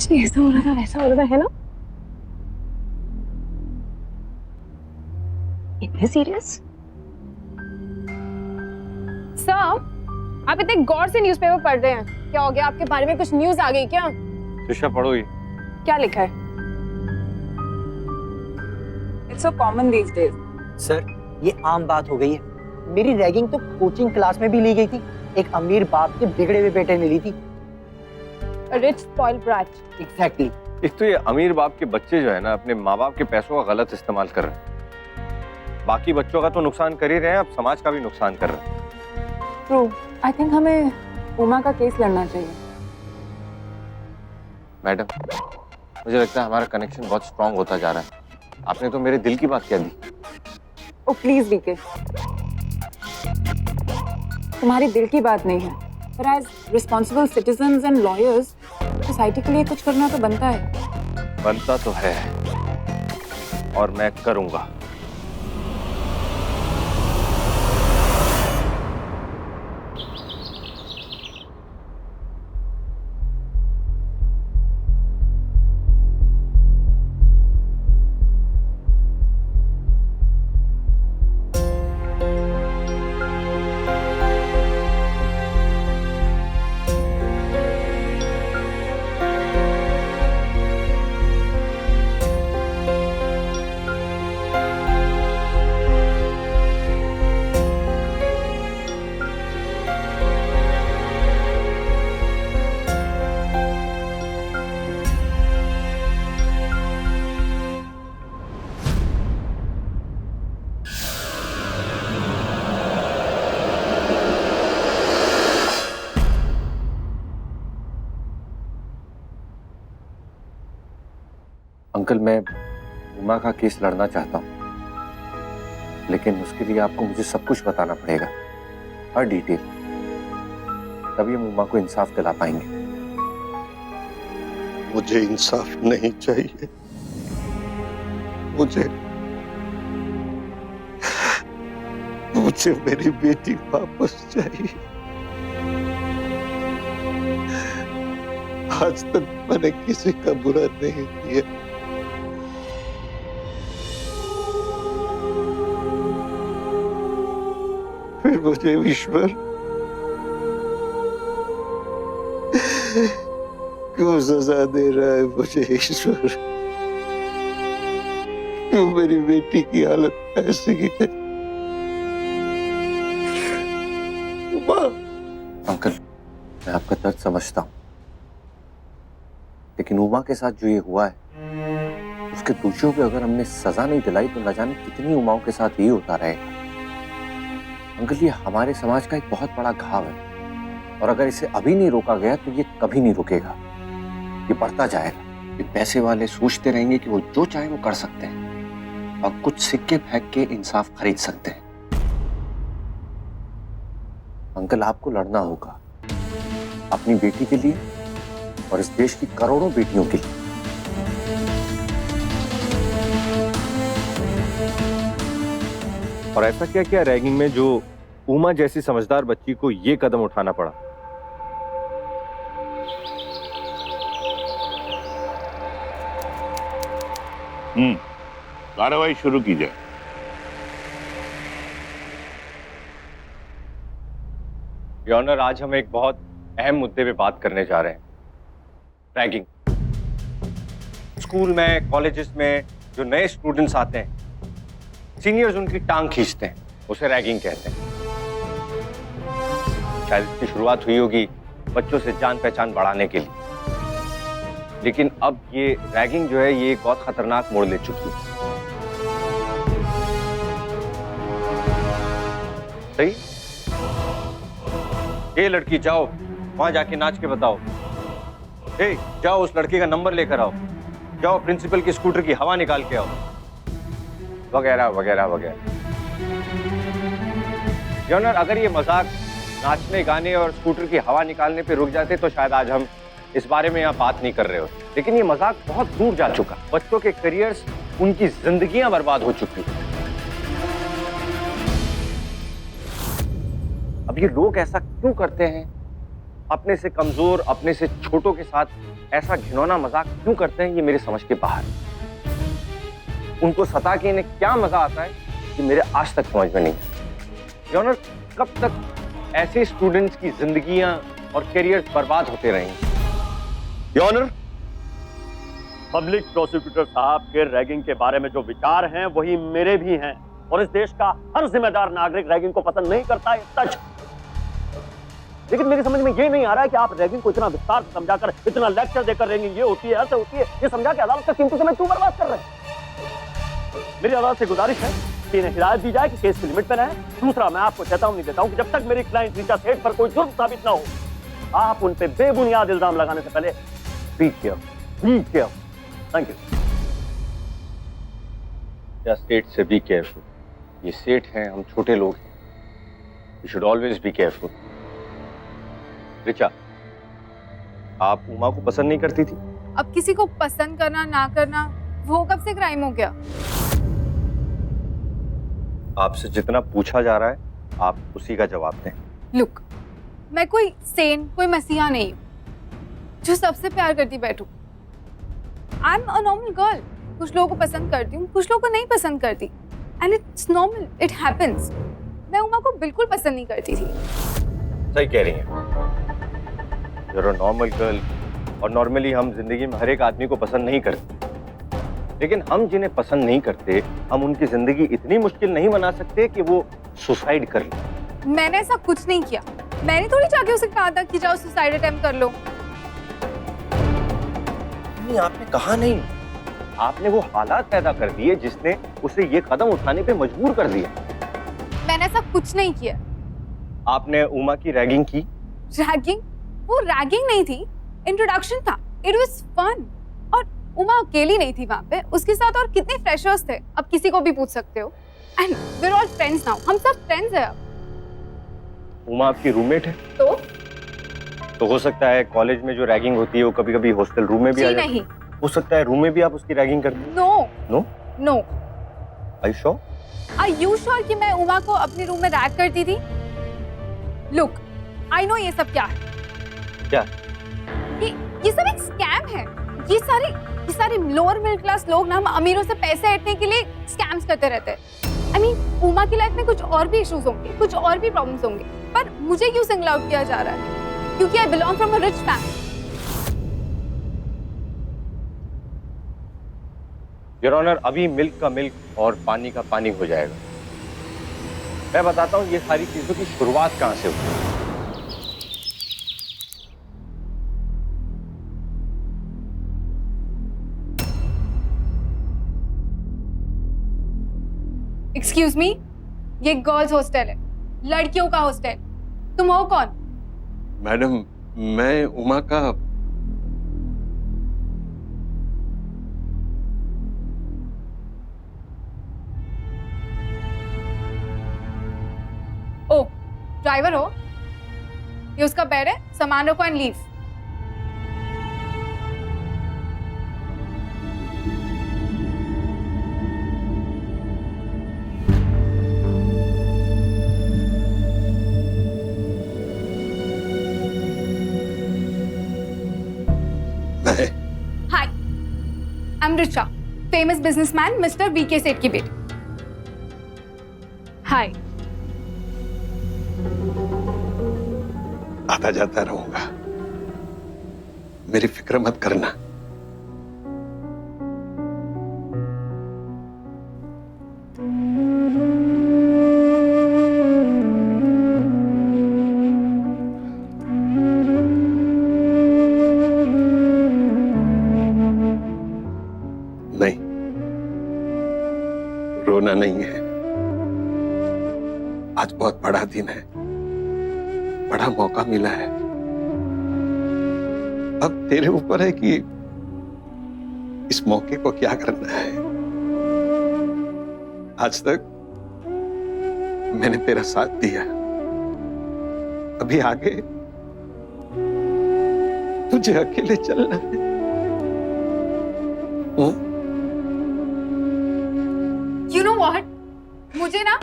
कुछ नहीं, ऐसा हो रहा था वैसा हो रहा था, है ना? इतने सीरियस? सर, आप इतने गौर से न्यूज़पेपर पढ़ रहे हैं, क्या हो गया? आपके बारे में कुछ न्यूज़ आ गई क्या? शीशा पढ़ो ही। क्या लिखा है? It's so common these days. Sir, ये आम बात हो गई है। मेरी रैगिंग तो कोचिंग क्लास में भी ली गई थी। एक अमीर बाप के बिगड़े हुए बेटे ने ली थी। A rich spoiled brat. Exactly. एक तो ये अमीर बाप के बच्चे जो है ना, अपने माँ बाप के पैसों का गलत इस्तेमाल कर रहे हैं। बाकी बच्चों का तो नुकसान कर ही रहे हैं, अब समाज का भी नुकसान कर रहे हैं। True. I think हमें उमा का केस लड़ना चाहिए। मैडम, मुझे लगता है हमारा कनेक्शन बहुत स्ट्रांग होता जा रहा है। आपने तो मेरे दिल की बात कह दी। Oh please वीके, तुम्हारी दिल की बात नहीं है, पर as responsible citizens and lawyers society के लिए कुछ करना तो बनता है। बनता तो है और मैं करूंगा। अंकल, मैं उमा का केस लड़ना चाहता हूं, लेकिन उसके लिए आपको मुझे सब कुछ बताना पड़ेगा, हर डिटेल। तभी हम उमा को इंसाफ दिला पाएंगे। मुझे इंसाफ नहीं चाहिए। मुझे मेरी बेटी वापस चाहिए। आज तक मैंने किसी का बुरा नहीं किया। फिर मुझे ईश्वर क्यों सजा दे रहा है? मुझे ईश्वर क्यों मेरी बेटी की हालत ऐसी है? अंकल, मैं आपका दर्द समझता हूं, लेकिन उमा के साथ जो ये हुआ है, उसके दोषियों को अगर हमने सजा नहीं दिलाई तो न जाने कितनी उमाओं के साथ ये होता रहेगा। अंकल, ये हमारे समाज का एक बहुत बड़ा घाव है, और अगर इसे अभी नहीं रोका गया तो ये कभी नहीं रुकेगा। ये बढ़ता जाएगा। ये पैसे वाले सोचते रहेंगे कि वो जो चाहे वो कर सकते हैं, और कुछ सिक्के फेंक के इंसाफ खरीद सकते हैं। अंकल, आपको लड़ना होगा, अपनी बेटी के लिए और इस देश की करोड़ों बेटियों के लिए। और ऐसा क्या किया रैगिंग में जो उमा जैसी समझदार बच्ची को ये कदम उठाना पड़ा? कार्रवाई शुरू की जाए। योर ऑनर, आज हम एक बहुत अहम मुद्दे पे बात करने जा रहे हैं, रैगिंग। स्कूल में, कॉलेजेस में जो नए स्टूडेंट्स आते हैं, सीनियर्स उनकी टांग खींचते हैं, उसे रैगिंग कहते हैं। शायद इसकी शुरुआत हुई होगी बच्चों से जान पहचान बढ़ाने के लिए, लेकिन अब ये रैगिंग जो है ये एक बहुत खतरनाक मोड़ ले चुकी है। सही? ये लड़की, जाओ वहां जाके नाच के बताओ। ए, जाओ उस लड़के का नंबर लेकर आओ। जाओ प्रिंसिपल की स्कूटर की हवा निकाल के आओ, वगैरह वगैरह वगैरह। योर ऑनर, अगर ये मजाक नाचने, गाने और स्कूटर की हवा निकालने पे रुक जाते तो शायद आज हम इस बारे में यहाँ बात नहीं कर रहे होते। लेकिन ये मजाक बहुत दूर जा चुका। बच्चों के करियर्स, उनकी जिंदगियां बर्बाद हो चुकी हैं। अब ये लोग ऐसा क्यों करते हैं अपने से कमजोर, अपने से छोटों के साथ ऐसा घिनौना मजाक क्यों करते हैं, ये मेरे समझ के बाहर है। उनको सता के इन्हें क्या मजा आता है, ये मेरे आज तक समझ में नहीं है। योर ऑनर, कब तक ऐसे स्टूडेंट्स की जिंदगियां और करियर बर्बाद होते रहेंगे? योर ऑनर, पब्लिक प्रोसिक्यूटर साहब के रैगिंग के बारे में जो विचार हैं वही मेरे भी हैं, और इस देश का हर जिम्मेदार नागरिक रैगिंग को पसंद नहीं करता है, सच। लेकिन मेरी समझ में ये नहीं आ रहा है कि आप रैगिंग को इतना विस्तार से समझाकर, इतना लेक्चर देकर रैगिंग ये होती है, ऐसे होती है, ये समझा के अदालत का कीमती समय क्यों बर्बाद कर रहे हैं? मेरी अदालत से गुजारिश है कि इन्हें हिदायत दी जाए कि केस की लिमिट में रहे। दूसरा, मैं आपको चेतावनी देता हूं कि जब तक मेरी क्लाइंट रीचा सेठ पर कोई जुर्म साबित ना हो, आप उन पे बेबुनियाद इल्जाम लगाने से पहले बी केयरफुल। Thank you. या सेठ से बी केयरफुल? ये सेठ हैं, हम छोटे लोग हैं। We should always be careful. Richa, आप उमा को पसंद नहीं करती थी? अब किसी को पसंद करना ना करना वो कब से क्राइम हो गया? आपसे जितना पूछा जा रहा है आप उसी का जवाब दें। लुक, मैं कोई सेन, कोई मसीहा नहीं हूँ जो सबसे प्यार करती बैठूं। I am a normal girl. कुछ लोगों को पसंद करती हूँ, कुछ लोगों को नहीं पसंद करती, and it's normal, it happens. मैं उमा को बिल्कुल पसंद नहीं करती थी। सही कह रही हैं। You are a normal girl, और नॉर्मली हम जिंदगी में हर एक आदमी को पसंद नहीं करते, लेकिन हम जिन्हें पसंद नहीं करते, हम उनकी जिंदगी इतनी मुश्किल नहीं बना सकते कि वो सुसाइड कर ले। मैंने ऐसा कुछ नहीं किया। मैंने थोड़ी जाके उसे कहा था कि जाओ सुसाइड अटेम्प्ट कर लो। नहीं, आपने कहा नहीं। आपने वो हालात पैदा कर दिए जिसने उसे ये कदम उठाने पे मजबूर कर दिया। मैंने ऐसा कुछ नहीं किया। आपने उमा की रैगिंग की। रैगिंग? वो रैगिंग नहीं थी, इंट्रोडक्शन था। It was fun. और उमा अकेली नहीं थी वहां पे, उसके साथ और कितने फ्रेशर्स थे, अब किसी को भी पूछ सकते हो। And we are all friends now, हम सब फ्रेंड्स हैं अब। उमा आपकी रूममेट है? तो हो सकता है कॉलेज में जो रैगिंग होती है वो कभी-कभी हॉस्टल रूम में भी आ जाती है। नहीं, हो सकता है रूम में भी आप उसकी रैगिंग करते हैं। No no no. Are you sure? Are you sure कि मैं उमा को अपने रूम में रैग करती थी? लुक, आई नो ये सब क्या है। क्या? ये सब एक स्कैम है। ये सारे लोअर मिडिल क्लास लोग ना अमीरों से पैसे ऐंठने के लिए स्कैम्स करते रहते हैं। आई मीन, उमा की लाइफ में कुछ और भी इश्यूज होंगे, कुछ और भी प्रॉब्लम्स होंगे, पर मुझे क्यों सिंगल आउट किया जा रहा है? क्योंकि I belong from a rich family. Your honour, अभी मिल्क का मिल्क और पानी का पानी हो जाएगा। मैं बताता हूँ ये सारी चीजों की शुरुआत कहाँ से हुई। एक्सक्यूज मी, ये गर्ल्स हॉस्टल है, लड़कियों का हॉस्टल। तुम हो कौन? मैडम, मैं उमा का ओ, ड्राइवर हो? ये उसका बेड है, सामान रखो and leave. Hi, I am Richa, famous businessman mister VK Seth की बेटी। हाय। आता जाता रहूंगा, मेरी फिक्र मत करना। नहीं, रोना नहीं है। आज बहुत बड़ा दिन है, बड़ा मौका मिला है। अब तेरे ऊपर है कि इस मौके को क्या करना है। आज तक मैंने तेरा साथ दिया, अभी आगे तुझे अकेले चलना है। You know what? मुझे ना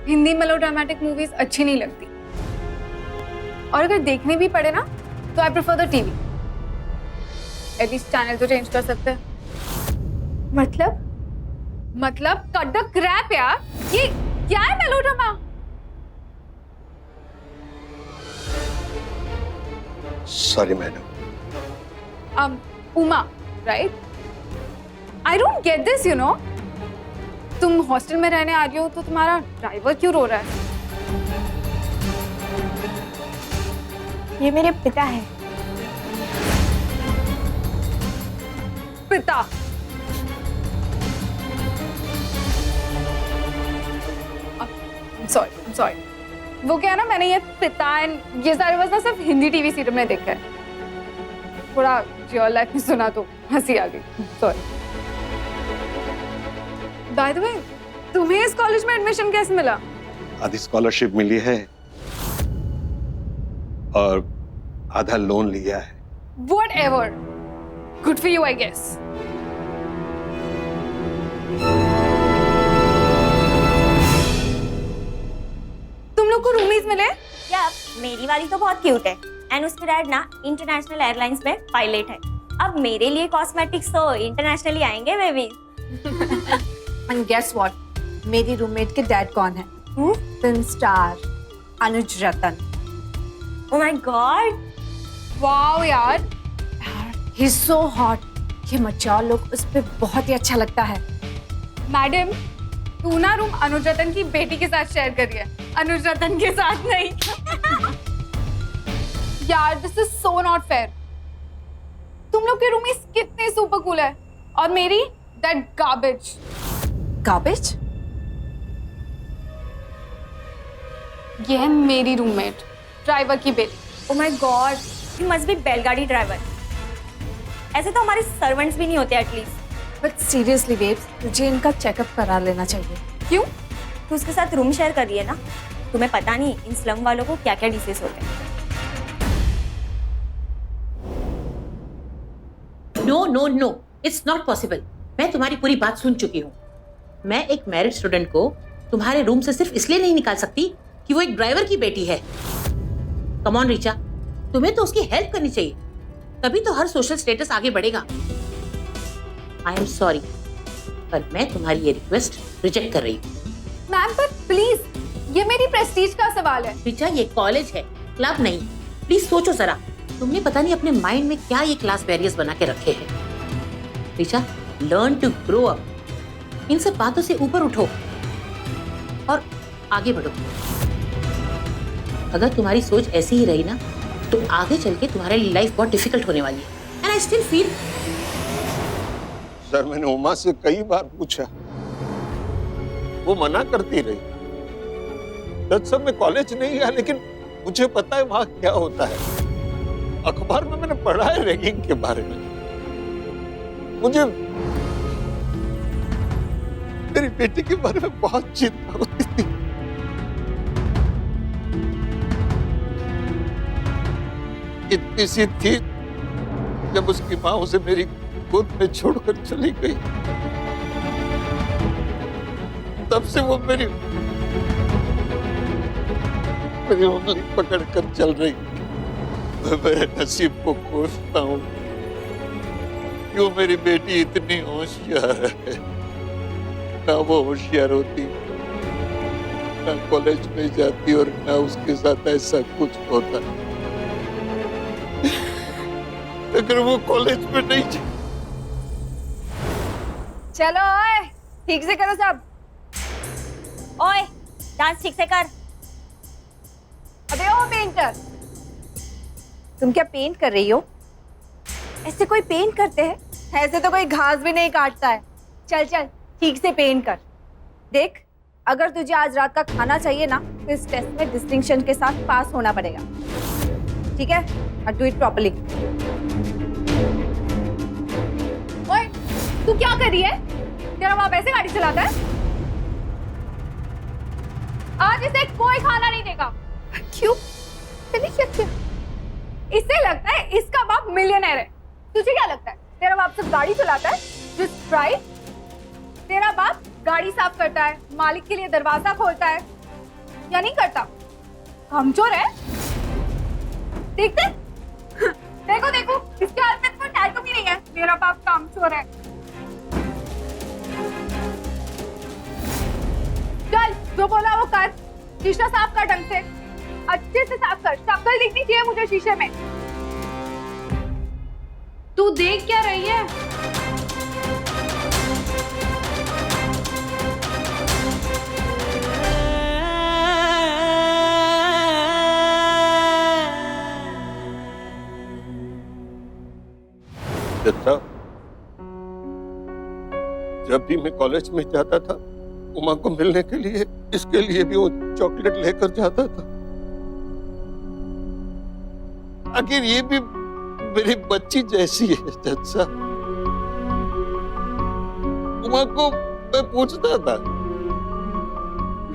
हिंदी मेलोड्रामेटिक मूवीज अच्छी नहीं लगती, और अगर देखने भी पड़े ना तो I prefer the TV. At least channel तो चेंज कर सकते हैं। मतलब कट द क्रैप यार, ये क्या है melodrama? Sorry madam. Uma, right? I don't get this, you know. तुम हॉस्टल में रहने आ रही हो तो तुम्हारा ड्राइवर क्यों रो रहा है? ये मेरे पिता है। पिता? सॉरी। वो क्या है ना, मैंने ये पिता एंड ये सारे बस ना सिर्फ हिंदी टीवी सीरियल में देखा है। थोड़ा रियल लाइफ में सुना तो हंसी आ गई। सॉरी। बाय द वे, तुम्हें इस कॉलेज में एडमिशन कैसे मिला? आधी स्कॉलरशिप मिली है और आधा लोन लिया है। Whatever. Good for you, I guess. तुम लोग को रूमीज मिले? या मेरी वाली तो बहुत क्यूट है एंड उसके डैड ना इंटरनेशनल एयरलाइंस में पायलट है। अब मेरे लिए कॉस्मेटिक्स तो इंटरनेशनली आएंगे बेबी। And guess what? मेरी रूममेट के डैड कौन है? Film star Anuj Ratan. Oh my God, wow यार, He's so hot. ये मचाओ लोग उस पे बहुत ही अच्छा लगता है। मैडम तू ना रूम अनुज रतन की बेटी के साथ शेयर करिए, अनुज रतन के साथ नहीं। यार this is so not fair. तुम लोग के रूमीज कितने सुपर कूल है और मेरी दैट गार्बेज। Garbage? ये है मेरी रूममेट, ड्राइवर की बेटी। Oh my God, he must be बैलगाड़ी ड्राइवर। ऐसे तो हमारे सर्वेंट्स भी नहीं होते एटलीस्ट। But seriously babes, तुझे इनका चेकअप करा लेना चाहिए। क्यों? तू उसके साथ रूम शेयर कर रही है ना, तुम्हें पता नहीं इन स्लम वालों को क्या क्या डिसीज होते हैं। No, it's not possible. मैं तुम्हारी पूरी बात सुन चुकी हूँ। मैं एक मैरिड स्टूडेंट को तुम्हारे रूम से सिर्फ इसलिए नहीं निकाल सकती कि वो एक ड्राइवर की बेटी है। कम ऑन रिचा, तुम्हें तो उसकी हेल्प करनी चाहिए, तभी तो हर सोशल स्टेटस आगे बढ़ेगा। आई एम सॉरी, पर मैं तुम्हारी ये रिक्वेस्ट रिजेक्ट कर रही हूँ। मैम पर प्लीज, ये मेरी प्रेस्टीज का सवाल है। रिचा, ये कॉलेज है, क्लब नहीं। प्लीज सोचो जरा, तुमने पता नहीं अपने माइंड में क्या ये क्लास बैरियर्स बना के रखे हैं। Richa, learn to grow up. इन सब बातों से ऊपर उठो और आगे बढ़ो। अगर तुम्हारी सोच ऐसी ही रही ना तो आगे चल के तुम्हारे लिए लाइफ बहुत डिफिकल्ट होने वाली है। And I still feel. Sir, मैंने उमा से कई बार पूछा, वो मना करती रही। दरअसल मैं कॉलेज नहीं गया, लेकिन मुझे पता है वहां क्या होता है। अखबार में मैंने पढ़ा है रैगिंग के बारे में। मुझे मेरी बेटी के बारे में बहुत चिंता होती थी। इतनी सी थी जब उसकी माँ उसे मेरी गोद में छोड़कर चली गई, तब से वो मेरी उंगली पकड़कर चल रही। मैं मेरे नसीब को कोसता हूँ, क्यों मेरी बेटी इतनी होशियार है। ना वो होशियार होती, ना कॉलेज में जाती और ना उसके साथ ऐसा कुछ होता। अगर वो कॉलेज में नहीं चलो ओए, ठीक से करो सब। ओए, डांस ठीक से कर। अबे ओ पेंटर, तुम क्या पेंट कर रही हो? ऐसे कोई पेंट करते हैं? ऐसे तो कोई घास भी नहीं काटता है। चल चल ठीक से पेंट कर। देख, अगर तुझे आज रात का खाना चाहिए ना तो इस टेस्ट में डिस्टिंक्शन के साथ पास होना पड़ेगा, ठीक है? Do it properly. ओए, तू क्या कर रही है? तेरा बाप ऐसे गाड़ी चलाता है? आज इसे कोई खाना नहीं देगा। क्यों? मैंने क्या किया? इससे लगता है इसका बाप मिलियनेयर है। तुझे क्या लगता है तेरा बाप सिर्फ गाड़ी चलाता है? Just right. तेरा बाप गाड़ी साफ करता है, मालिक के लिए दरवाजा खोलता है, या नहीं करता? कमजोर है। देखते देखो देखो, इसके हाथ में तो टैटू भी नहीं है। मेरा बाप कामचोर है। चल, जो बोला वो कर। शीशा साफ कर ढंग से, अच्छे से साफ कर। शक्ल दिखनी चाहिए मुझे शीशे में। तू देख क्या रही है? जब भी मैं कॉलेज में जाता था उमा को मिलने के लिए, इसके लिए भी वो चॉकलेट लेकर जाता था। आखिर ये भी मेरी बच्ची जैसी है जज साहब। उमा को मैं पूछता था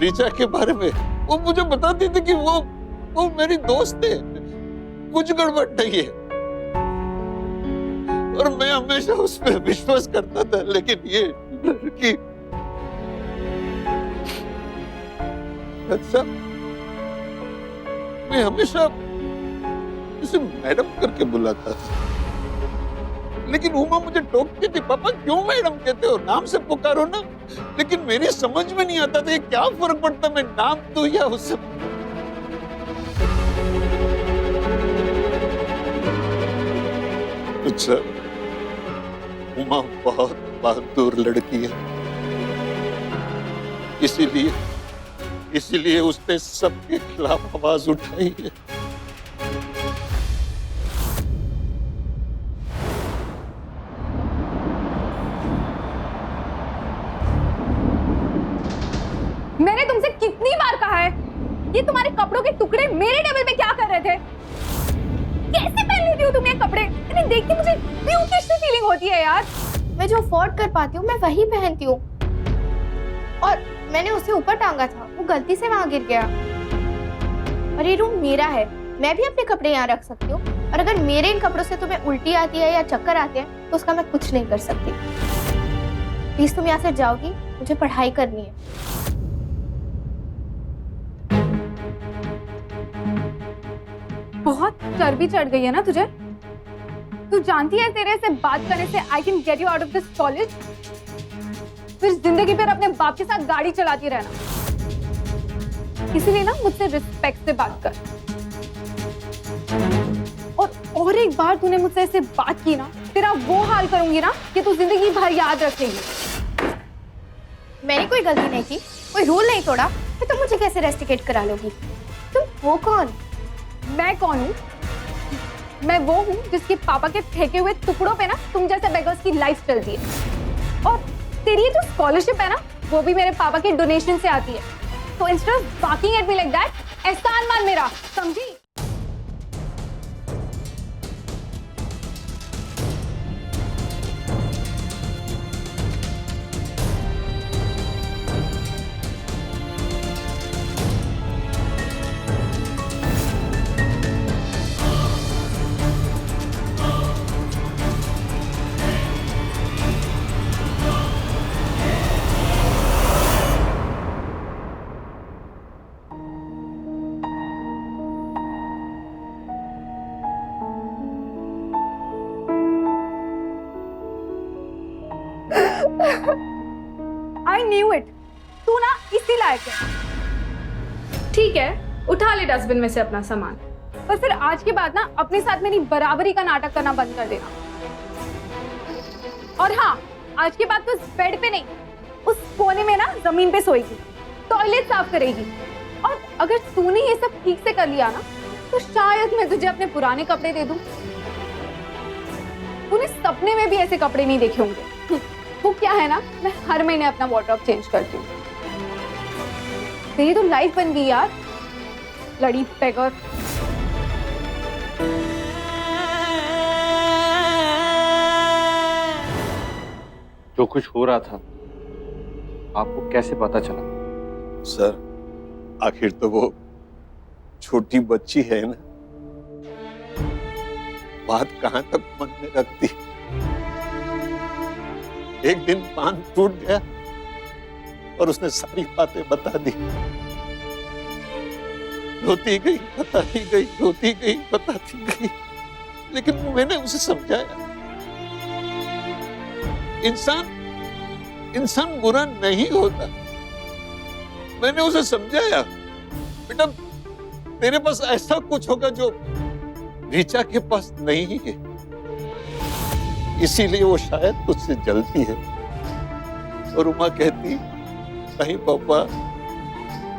ऋचा के बारे में, वो मुझे बताती थी कि वो मेरी दोस्त है, कुछ गड़बड़ नहीं है। और मैं हमेशा उस पर विश्वास करता था, लेकिन ये लड़की अच्छा, मैं हमेशा इसे मैडम करके बुलाता था, लेकिन उमा मुझे टोकती थी, पापा क्यों मैडम कहते हो, नाम से पुकारो ना। लेकिन मेरी समझ में नहीं आता था ये क्या फर्क पड़ता मैं नाम दूं या उससे। अच्छा, उमा बहुत बहादुर लड़की है, इसीलिए उसने सबके खिलाफ आवाज उठाई है। मैंने तुमसे कितनी बार कहा है, ये तुम्हारे कपड़ों के टुकड़े मेरे टेबल पे क्या कर रहे थे? कैसे पहन लेती हो तुम ये कपड़े? इन्हें देख के मुझे ब्यूटीफुल सी फीलिंग होती है यार। मैं जो अफोर्ड कर पाती हूँ मैं वही पहनती हूँ, और मैंने उसे ऊपर टांगा था, वो गलती से वहां गिर गया। और ये रूम मेरा है, मैं भी अपने कपड़े यहाँ रख सकती हूँ, और अगर मेरे इन कपड़ों से तुम्हें उल्टी आती है या चक्कर आते हैं तो उसका मैं कुछ नहीं कर सकती। प्लीज तुम यहाँ से जाओगी, मुझे पढ़ाई करनी है। बहुत चर्बी चढ़ गई है ना तुझे? तू जानती है तेरे से बात करने से I can get you out of this college. फिर जिंदगी भर अपने बाप के साथ गाड़ी चलाती रहना। इसीलिए ना मुझसे रिस्पेक्ट से बात कर। और एक बार तूने मुझसे ऐसे बात की ना, तेरा वो हाल करूंगी ना कि तू जिंदगी भर याद रखेगी। मैंने कोई गलती नहीं की, कोई रूल नहीं तोड़ा, फिर तुम मुझे कैसे रेस्टिकेट करा लोगी? तुम हो कौन? मैं कौन हूँ? मैं वो हूँ जिसके पापा के फेंके हुए टुकड़ों पे ना तुम जैसे बेगर्स की लाइफ चलती है। और तेरी जो स्कॉलरशिप है ना, वो भी मेरे पापा के डोनेशन से आती है। तो instead of barking at me like that, एहसान मान मेरा, समझी? I knew it. तू ना इसी लायक है। ठीक है, उठा ले डस्टबिन में से अपना सामान, पर फिर आज के बाद ना अपने साथ मेरी बराबरी का नाटक करना बंद कर देना। और हाँ, आज के बाद तो उस बेड पे नहीं, उस कोने में ना जमीन पे सोएगी, टॉयलेट साफ करेगी। और अगर तूने ये सब ठीक से कर लिया ना, तो शायद मैं तुझे अपने पुराने कपड़े दे दूं। तूने सपने में भी ऐसे कपड़े नहीं देखे होंगे। वो क्या है ना, मैं हर महीने अपना वार्डरोब चेंज करती हूँ। तेरी तो लाइफ बन गई यार, लड़ी बेगर। जो कुछ हो रहा था आपको कैसे पता चला? सर, आखिर तो वो छोटी बच्ची है ना, बात कहां तक मन में रखती। एक दिन बांध टूट गया और उसने सारी बातें बता दी। रोती गई, बताती गई, रोती गई, बताती गई, लेकिन मैंने उसे समझाया, इंसान बुरा नहीं होता। मैंने उसे समझाया, बेटा तेरे पास ऐसा कुछ होगा जो ऋचा के पास नहीं है, इसीलिए वो शायद तुझसे जलती है। और उमा कहती, नहीं पापा,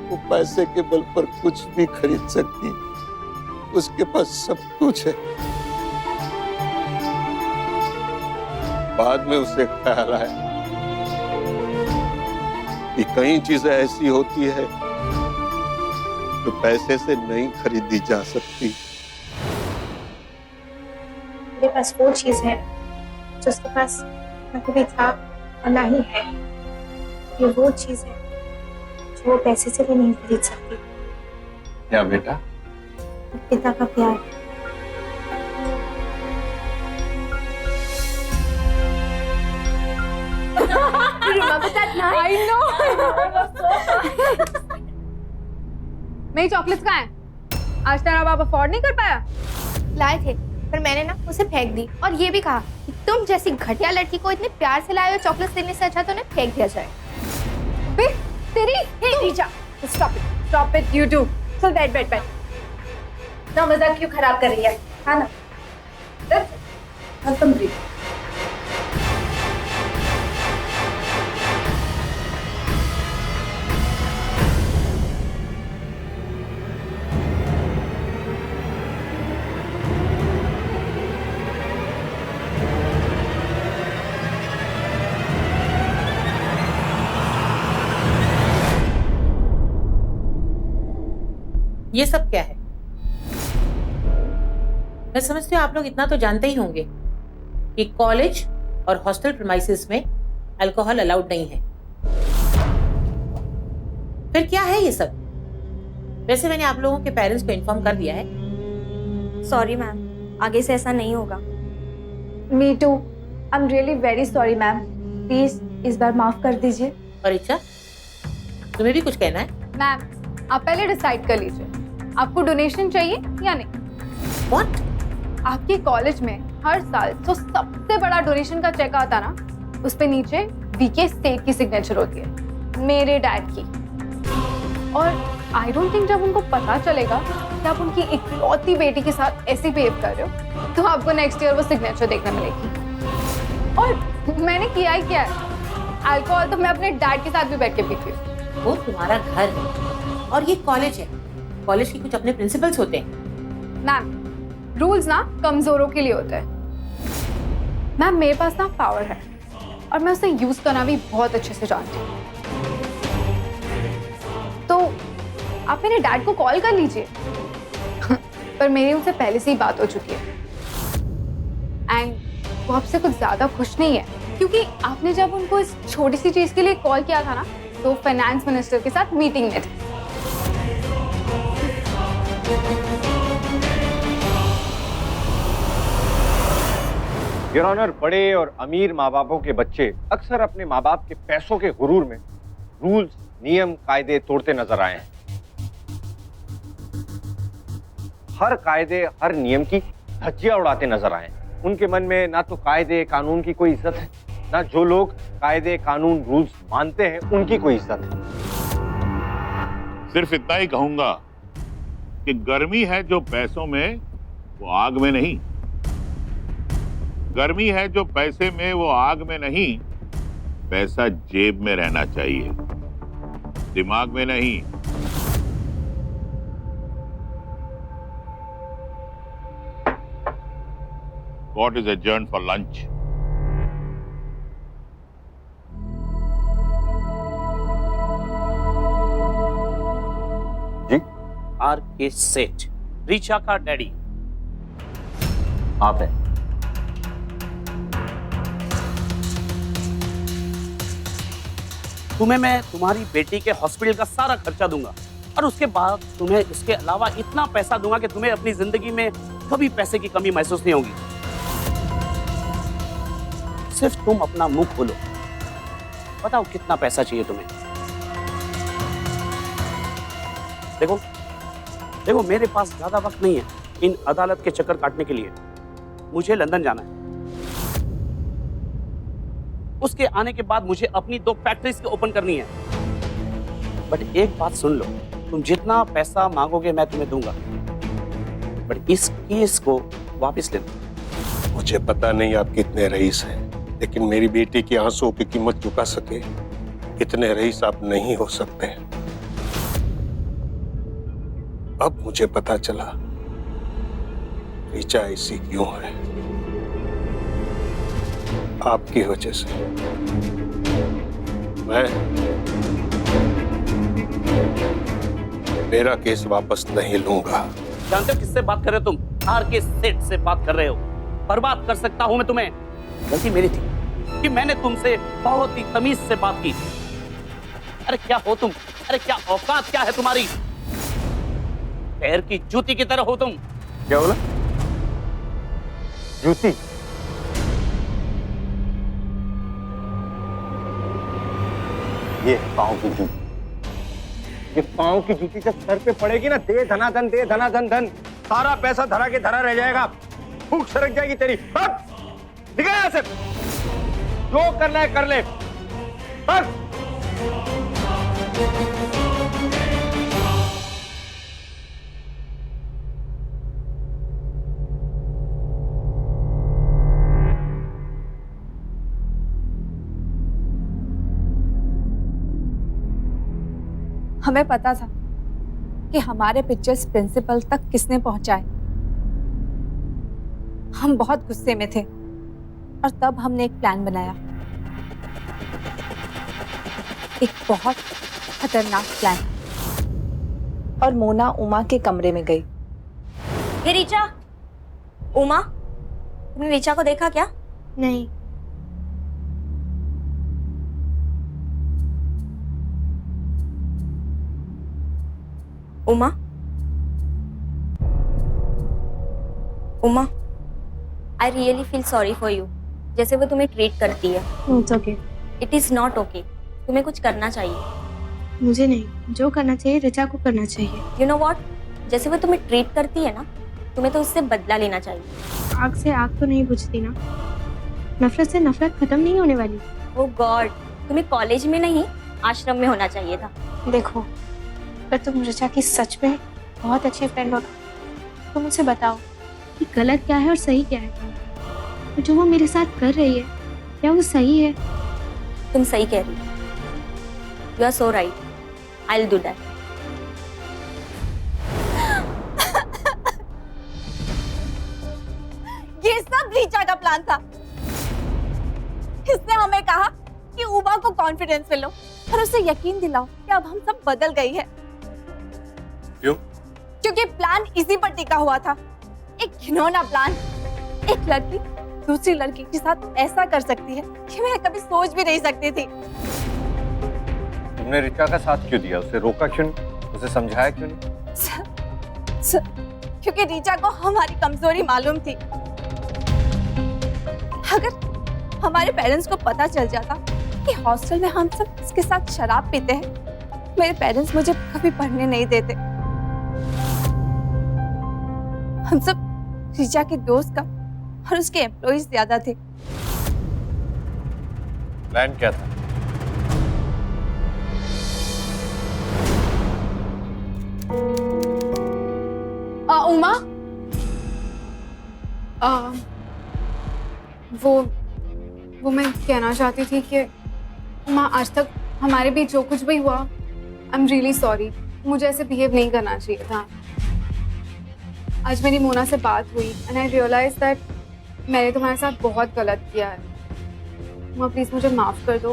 वो पैसे के बल पर कुछ भी खरीद सकती, उसके पास सब कुछ है। बाद में उसे ख्याल आया कि कई चीजें ऐसी होती है जो पैसे से नहीं खरीदी जा सकती। मेरे पास वो चीज है जो उसके पास न कभी था और ना ही है। ये वो चीज है जो वो पैसे से भी नहीं खरीद सकती। क्या बेटा? पिता का प्यार। I know. मेरी चॉकलेट्स कहाँ हैं? आज तेरा बाप अफोर्ड नहीं कर पाया? लाए थे पर मैंने ना उसे फेंक दी और ये भी कहा कि तुम जैसी घटिया लड़की को इतने प्यार से लाए हो, चॉकलेट्स देने से अच्छा तो उन्हें फेंक दिया जाए। बे, तेरी Richa, stop it, you two. चल बैठ। ना मजाक क्यों खराब कर रही है, हाँ ना? खत्म री। ये सब क्या है? मैं समझती हूँ आप लोग इतना तो जानते ही होंगे कि कॉलेज और हॉस्टल प्रीमाइसेस में अल्कोहल अलाउड नहीं है। फिर क्या है ये सब? वैसे मैंने आप लोगों के पेरेंट्स को इन्फॉर्म कर दिया है। सॉरी मैम, आगे से ऐसा नहीं होगा। Me too, I am really very sorry ma'am, please इस बार माफ कर दीजिए। और इच्छा, तुम्हें भी कुछ कहना है? मैम, आप पहले डिसाइड कर लीजिए, आपको डोनेशन चाहिए या नहीं? What? आपके कॉलेज में हर साल जो सबसे बड़ा डोनेशन का चेक आता ना, उस पे नीचे वीके स्टेट की सिग्नेचर होती है, मेरे डैड की। और आई डोंट थिंक जब उनको पता चलेगा कि आप उनकी इकलौती बेटी के साथ ऐसे बिहेव कर रहे हो, तो आपको नेक्स्ट ईयर वो सिग्नेचर देखने मिलेगी। और मैंने किया ही क्या है, अल्कोहल तो मैं अपने डैड के साथ भी बैठ के पीती हूँ। वो तुम्हारा घर है और ये कॉलेज है। कॉलेज के कुछ अपने प्रिंसिपल्स होते हैं। मैम, रूल्स ना कमजोरों के लिए होते हैं। मैम, मेरे पास ना पावर है और मैं उसे यूज करना भी बहुत अच्छे से जानती हूँ। तो आप मेरे डैड को कॉल कर लीजिए। पर मेरी उनसे पहले से ही बात हो चुकी है एंड वो आपसे कुछ ज्यादा खुश नहीं है, क्योंकि आपने जब उनको इस छोटी सी चीज के लिए कॉल किया था ना, तो फाइनेंस मिनिस्टर के साथ मीटिंग में थे। योर ऑनर, बड़े और अमीर माँ बापों के बच्चे अक्सर अपने माँ बाप के पैसों के गुरूर में रूल्स, नियम, कायदे तोड़ते नजर आए हैं। हर कायदे, हर नियम की धज्जियां उड़ाते नजर आए हैं। उनके मन में ना तो कायदे कानून की कोई इज्जत है, ना जो लोग कायदे कानून रूल्स मानते हैं उनकी कोई इज्जत है। सिर्फ इतना ही कहूंगा कि गर्मी है जो पैसों में, वो आग में नहीं। गर्मी है जो पैसे में, वो आग में नहीं। पैसा जेब में रहना चाहिए, दिमाग में नहीं। Court is adjourned for lunch. Ji? R.K. सेठ, ऋचा का डैडी। आप हैं? तुम्हें मैं तुम्हारी बेटी के हॉस्पिटल का सारा खर्चा दूंगा और उसके बाद तुम्हें इसके अलावा इतना पैसा दूंगा कि तुम्हें अपनी जिंदगी में कभी पैसे की कमी महसूस नहीं होगी। सिर्फ तुम अपना मुंह खोलो, बताओ कितना पैसा चाहिए तुम्हें। देखो, देखो मेरे पास ज्यादा वक्त नहीं है इन अदालत के चक्कर काटने के लिए। मुझे लंदन जाना है। उसके आने के बाद मुझे अपनी 2 फैक्ट्रीज ओपन करनी है। बट एक बात सुन लो, तुम जितना पैसा मांगोगे मैं तुम्हें दूंगा, बट इस केस को वापस ले लो। मुझे पता नहीं आप कितने रईस हैं, लेकिन मेरी बेटी की आंसुओं की कीमत चुका सके इतने रईस आप नहीं हो सकते। अब मुझे पता चला ऋचा ऐसी क्यों है, आपकी वजह से। मेरा केस वापस नहीं लूंगा। जानते हो किससे बात कर रहे हो तुम? हार के सेठ से बात कर रहे हो। बर्बाद कर सकता हूं मैं तुम्हें। गलती मेरी थी कि मैंने तुमसे बहुत ही तमीज से बात की। अरे क्या हो तुम? अरे क्या औकात क्या है तुम्हारी? पैर की जूती की तरह हो तुम। क्या बोला? जूती? ये पाँव की जूती, ये पाँव की जूती जब सर पे पड़ेगी ना, दे धनाधन, दे धनाधन धन, सारा पैसा धरा के धरा रह जाएगा। भूख सरक जाएगी तेरी। निकल यहाँ से, जो करना है कर ले। बस। हमें पता था कि हमारे पिक्चर्स प्रिंसिपल तक किसने पहुंचाए। हम बहुत गुस्से में थे और तब हमने एक प्लान बनाया, एक बहुत खतरनाक प्लान। और मोना उमा के कमरे में गई। ये ऋचा, उमा, तुमने ऋचा को देखा क्या? नहीं। Uma, Uma, I really feel sorry for you. जैसे वो तुम्हें ट्रीट करती है। It's okay. It is not okay. तुम्हें कुछ करना चाहिए। मुझे नहीं, जो करना चाहिए ऋचा को करना चाहिए। यू नो व्हाट, जैसे वो तुम्हें ट्रीट करती है ना, तुम्हें तो उससे बदला लेना चाहिए। आग से आग तो नहीं बुझती ना, नफरत से नफरत खत्म नहीं होने वाली। ओ गॉड, तुम्हें कॉलेज में नहीं आश्रम में होना चाहिए था। देखो, अगर तुम ऋचा की सच में बहुत अच्छी फ्रेंड हो तो मुझे बताओ कि गलत क्या है और सही क्या है। तो जो वो मेरे साथ कर रही है, क्या वो सही है? तुम सही कह रही हो। You are so right. I will do that. ये सब ऋचा का प्लान था। इसने हमें कहा कि उमा को कॉन्फिडेंस मिलो और उसे यकीन दिलाओ कि अब हम सब बदल गई है। क्यों? क्योंकि प्लान इसी पर टिका हुआ था। एक घिनौना प्लान। एक लड़की दूसरी लड़की के साथ ऐसा कर सकती है कि मैं कभी सोच भी नहीं सकती थी। तुमने ऋचा का साथ क्यों दिया? उसे रोका क्यों नहीं? उसे समझाया क्यों नहीं? क्योंकि ऋचा को हमारी कमजोरी मालूम थी। अगर हमारे पेरेंट्स को पता चल जाता कि हॉस्टल में हम सब इसके साथ शराब पीते हैं, मेरे पेरेंट्स मुझे कभी पढ़ने नहीं देते। हम सब ऋचा के दोस्त का और उसके एम्प्लॉइज ज्यादा थे। प्लान क्या था? उमा, वो मैं कहना चाहती थी कि उमा, आज तक हमारे बीच जो कुछ भी हुआ, आई एम रियली सॉरी। मुझे ऐसे बिहेव नहीं करना चाहिए था। आज मेरी मोना से बात हुई एंड आई रियलाइज दैट मैंने तुम्हारे साथ बहुत गलत किया है। उमा, प्लीज मुझे माफ कर दो।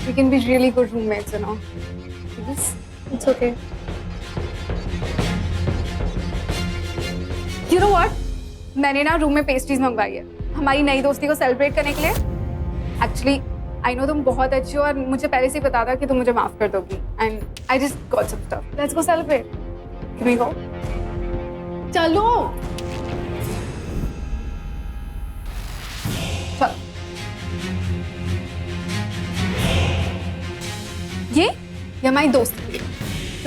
We can be really good roommates, you know. Please, it's okay. You know what, मैंने ना रूम में पेस्ट्रीज मंगवाई है हमारी नई दोस्ती को सेलिब्रेट करने के लिए। एक्चुअली आई नो तुम बहुत अच्छी हो और मुझे पहले से ही पता था कि तुम मुझे माफ कर दोगी and I just got some stuff. Let's go celebrate. Can we go? चलो चल। ये हमारी दोस्त,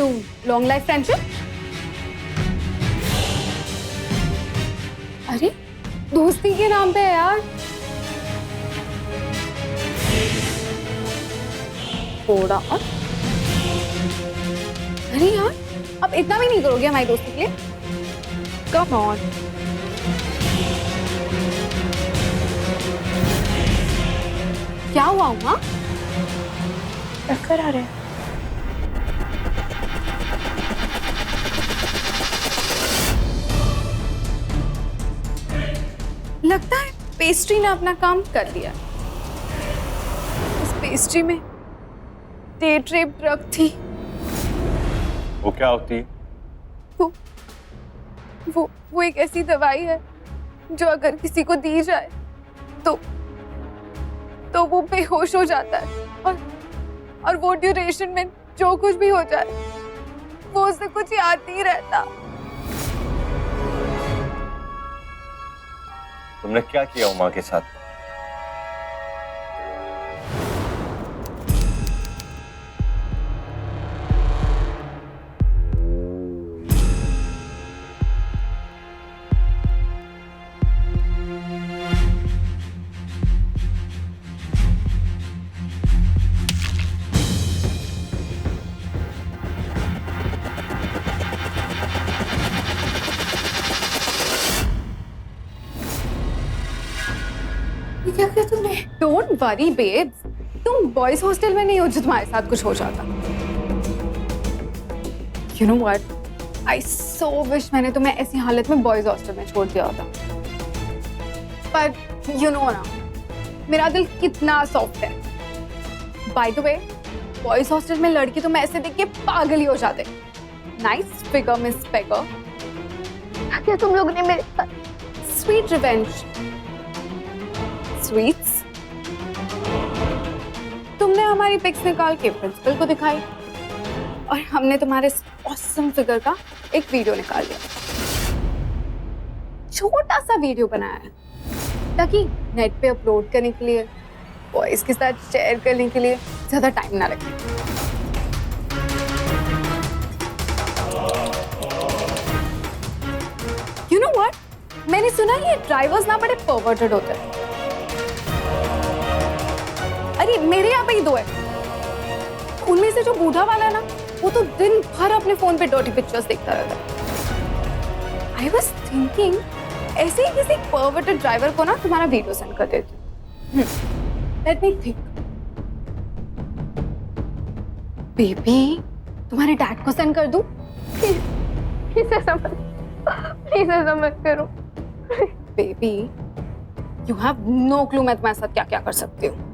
टू लॉन्ग लाइफ फ्रेंडशिप? अरे दोस्ती के नाम पे है यार। थोड़ा और। अरे यार अब इतना भी नहीं करोगे हमारी दोस्ती के लिए? Come on. क्या हुआ उमा? चक्कर आ रहे हैं। लगता है पेस्ट्री ने अपना काम कर लिया। उस पेस्ट्री में डेट रेप ड्रग थी। वो क्या होती है? वो एक ऐसी दवाई है जो अगर किसी को दी जाए तो वो बेहोश हो जाता है और वो ड्यूरेशन में जो कुछ भी हो जाए वो उसे कुछ याद नहीं रहता। तुमने क्या किया उमा के साथ? क्या किया तुमने? डोंट वरी बेब्स, तुम बॉयज हॉस्टल में नहीं हो जो तुम्हारे साथ कुछ हो जाता। You know what, I so wish मैंने तुम्हें ऐसी हालत में बॉयज हॉस्टल में छोड़ दिया होता। पर यू नो ना मेरा दिल कितना सॉफ्ट है। By the way, boys hostel में लड़की तुम्हें ऐसे देख के पागल ही हो जाते। Nice figure miss pager. क्या तुम लोगों ने मेरे साथ? Sweet revenge. स्वीट्स? तुमने हमारी पिक्स निकाल के प्रिंसिपल को दिखाई और हमने तुम्हारे ऑसम फिगर का एक वीडियो निकाल लिया। छोटा सा वीडियो बनाया है ताकि नेट पे अपलोड करने के लिए, बॉयज के साथ शेयर करने के लिए ज्यादा टाइम ना लगे। यू नो व्हाट, मैंने सुना ये ड्राइवर्स ना बड़े परवर्टेड होते हैं। अरे मेरे यहाँ पे ही दो है, उनमें से जो बूढ़ा वाला है ना वो तो दिन भर अपने फोन पे डर्टी पिक्चर्स देखता रहता है। आई वाज थिंकिंग ऐसे ही किसी परवर्टेड ड्राइवर को ना तुम्हारा वीडियो सेंड कर देती हूँ। Let me think. बेबी तुम्हारे डैड को सेंड कर दूं? प्लीज ऐसा मत करो। Baby you have no clue मैं तुम्हारे साथ क्या क्या कर सकती हूँ।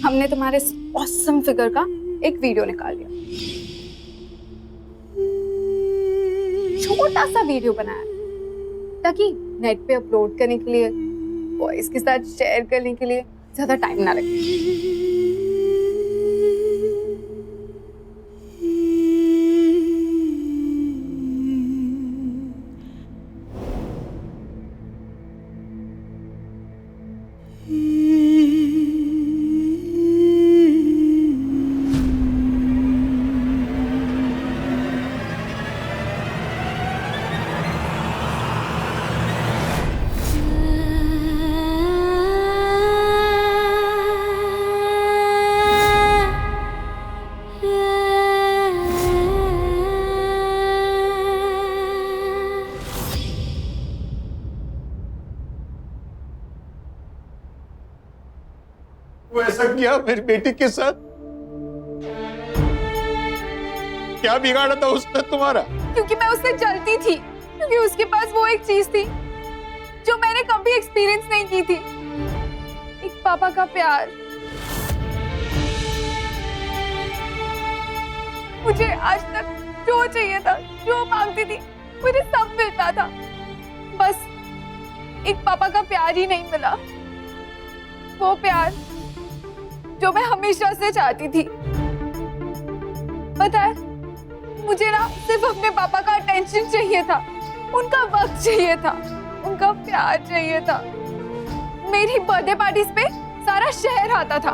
हमने तुम्हारे ऑसम फिगर का एक वीडियो निकाल लिया। छोटा सा वीडियो बनाया ताकि नेट पे अपलोड करने के लिए, बॉयज के साथ शेयर करने के लिए ज्यादा टाइम ना लगे। वो ऐसा किया मेरी बेटी के साथ? क्या बिगाड़ा था उसने तुम्हारा? क्योंकि मैं उससे जलती थी, क्योंकि उसके पास वो एक चीज थी जो मैंने कभी एक्सपीरियंस नहीं की थी, एक पापा का प्यार। मुझे आज तक जो चाहिए था, जो मांगती थी, मुझे सब मिलता था। बस एक पापा का प्यार ही नहीं मिला, वो प्यार जो मैं हमेशा से चाहती थी। पता है, मुझे ना सिर्फ अपने पापा का अटेंशन चाहिए था, उनका वक्त चाहिए था, उनका प्यार चाहिए था। मेरी बर्थडे पार्टीज पे सारा शहर आता था,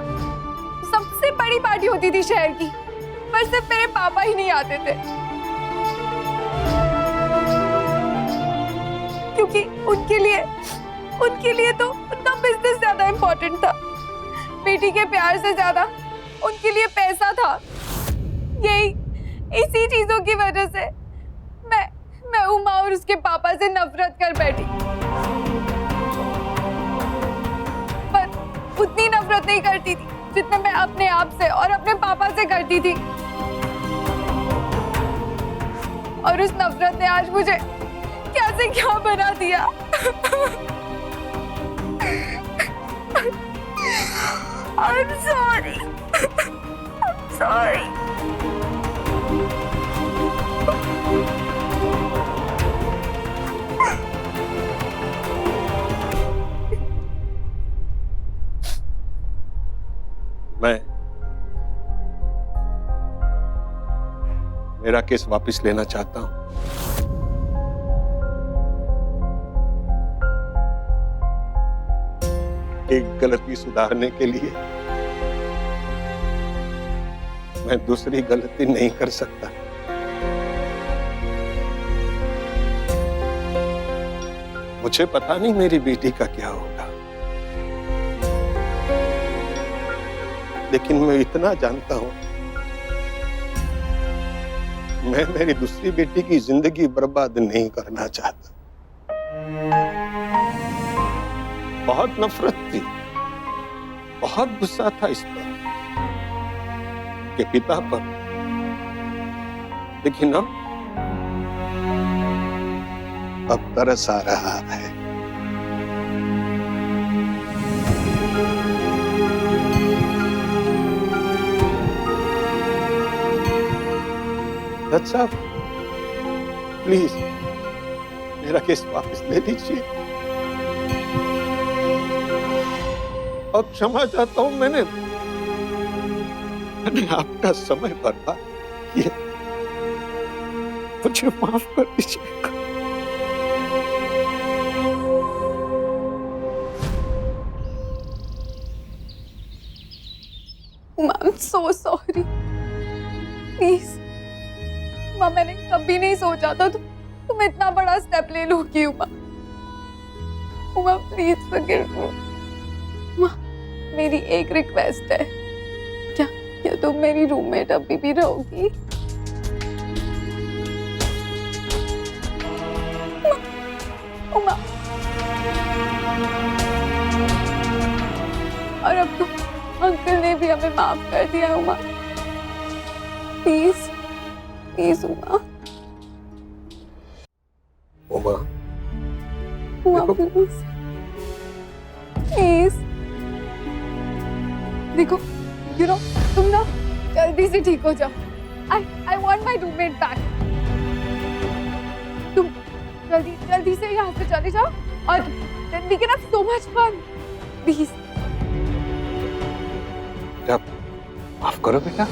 सबसे बड़ी पार्टी होती थी शहर की, पर सिर्फ मेरे पापा ही नहीं आते थे, क्योंकि उनके लिए तो उनका बिजनेस ज्यादा इम्पोर्टेंट था। बेटी के प्यार से ज्यादा उनके लिए पैसा था। इसी चीजों की वजह से मैं उमा और उसके पापा से नफरत कर बैठी। पर उतनी नफरत नहीं करती थी जितना मैं अपने आप से और अपने पापा से करती थी। और उस नफरत ने आज मुझे क्या से क्या बना दिया। I'm sorry. I'm sorry. मैं मेरा केस वापस लेना चाहता हूं। एक गलती सुधारने के लिए मैं दूसरी गलती नहीं कर सकता। मुझे पता नहीं मेरी बेटी का क्या होगा, लेकिन मैं इतना जानता हूं, मैं मेरी दूसरी बेटी की जिंदगी बर्बाद नहीं करना चाहता। बहुत नफरत थी, बहुत गुस्सा था इस पर, के पिता पर, लेकिन अब तरस आ रहा है। जज साहब, प्लीज मेरा केस वापस ले लीजिए और क्षमा चाहता हूं, मैंने आपका समय बर्बाद किया, मुझे माफ कर दीजिएगा। I'm so sorry. Please, माँ, मैंने कभी नहीं सोचा था तुम इतना बड़ा स्टेप ले लोगी। Uma, please forgive me. माँ, मेरी एक रिक्वेस्ट है, क्या तुम मेरी रूममेट अभी भी रहोगी? उमा, और अब तो अंकल ने भी हमें माफ कर दिया है। Uma, please please Uma. Uma, Uma please please. देखो, तुम ना जल्दी से ठीक हो जाओ। I want my roommate back. तुम जल्दी से यहाँ से चले जाओ और then we can have so much fun. Please. माफ करो बेटा।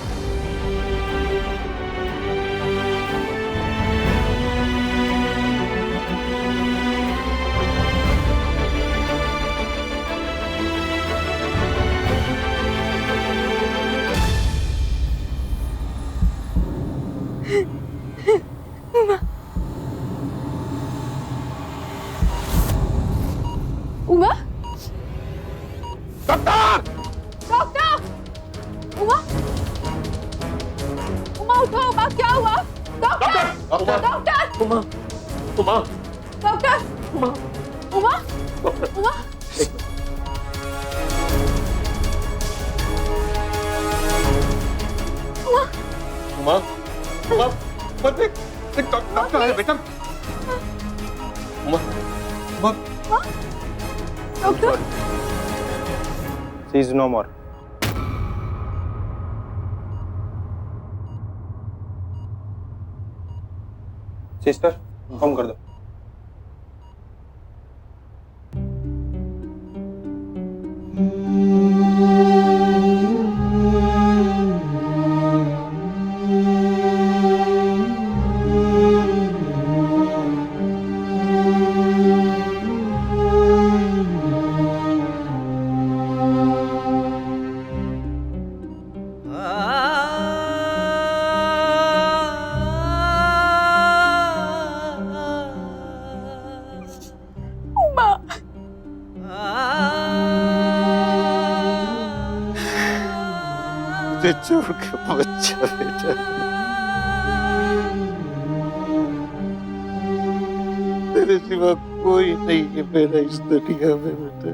उमा? डॉक्टर! डॉक्टर! उमा? उमा उठो, उमा, क्या हुआ? Doctor! Doctor! Uma! Uma! Doctor! Uma! Uma? Doctor! Uma? Uma! Uma! Doctor है बेटा। Uma! Uma! Doctor! She is no more. Sister, inform कर दो। मुझे छोड़ के मत जा बेटा। तेरे सिवा कोई नहीं है मेरा इस दुनिया में बेटा।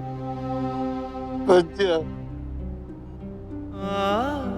मत जा। Ah